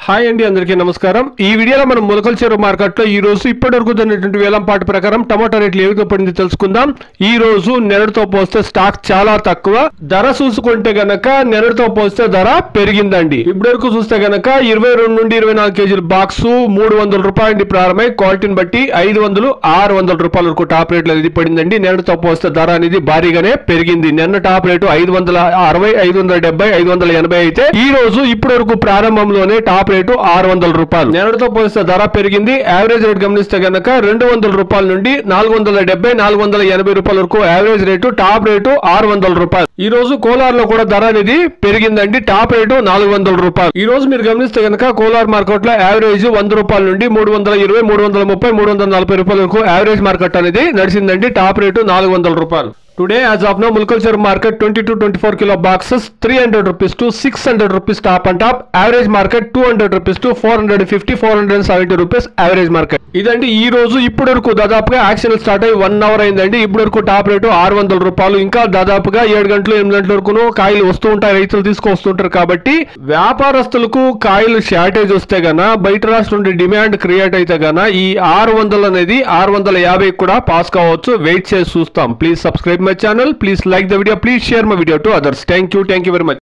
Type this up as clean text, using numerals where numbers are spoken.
Hi అండి, అందరికీ నమస్కారం. ఈ వీడియోలో మనం ములకల చెరువు మార్కెట్లో ఈ రోజు ఇప్పటివరకు జరిగినటువంటి వేలంపాట ప్రకారం టమాటా రేట్లు ఏ విధంగా పడింది తెలుసుకుందాం. ఈ రోజు నిన్నటితో పోస్తే స్టాక్ చాలా తక్కువ ధర చూసుకుంటే గనక నిన్నటితో పోస్తే ధర పెరిగిందండి. ఇప్పటివరకు చూస్తే గనక 22 నుండి 24 కేజీల బాక్స్ 300 రూపాయల నుండి ప్రారంభమై క్వాలిటీని బట్టి 500-600 రూపాయల వరకు టాప్ రేట్లు అనేది పడిందండి. నిన్నటితో పోస్తే ధర అనేది భారీగానే పెరిగింది. నిన్న టాప్ రేటు 560, 570, 580 అయితే ఈ రోజు ఇప్పటి వరకు ప్రారంభంలోనే టాప్ రేటు 600 రూపాయలు. నిన్నటితో పోలిస్తే ధర పెరిగింది. యావరేజ్ రేట్ గమనిస్తే గనక 200 రూపాయల నుండి 470, 480 రూపాయల వరకు యావరేజ్ రేటు, టాప్ రేటు 600 రూపాయలు. ఈ రోజు కోలార్ లో కూడా ధర అనేది పెరిగిందండి. టాప్ రేటు 400 రూపాయలు. ఈ రోజు మీరు గమనిస్తే గనక కోలార్ మార్కెట్ లో యావరేజ్ 100 రూపాయల నుండి 320, 330, 340 రూపాయల వరకు యావరేజ్ మార్కెట్ అనేది నడిచిందండి. టాప్ రేటు 400 రూపాయలు. Today as of now Mulkal Cheru market 22-24 kilo boxes 300 rupees to 600 rupees top and top. Average market 200 rupees to 450, 470 rupees average market. ఇదండి ఈ రోజు ఇప్పటి వరకు దాదాపుగా యాక్షన్ స్టార్ట్ అయ్యి 1 అవర్ అయిందండి. ఇప్పటి వరకు టాప్ రేటు 600 రూపాయలు. ఇంకా దాదాపుగా 7 గంటలు 8 గంటల వరకు కాయలు వస్తూ ఉంటాయి, రైతులు తీసుకొస్తుంటారు. కాబట్టి వ్యాపారస్తులకు కాయలు షార్టేజ్ వస్తే గన బయట రాష్ట్రం నుండి డిమాండ్ క్రియేట్ అయితే గన ఈ 600 అనేది 650 కూడా పాస్ కావచ్చు. వెయిట్ చేసి చూస్తాం. Please subscribe my channel, please like the video, please share my video to others. Thank you very much.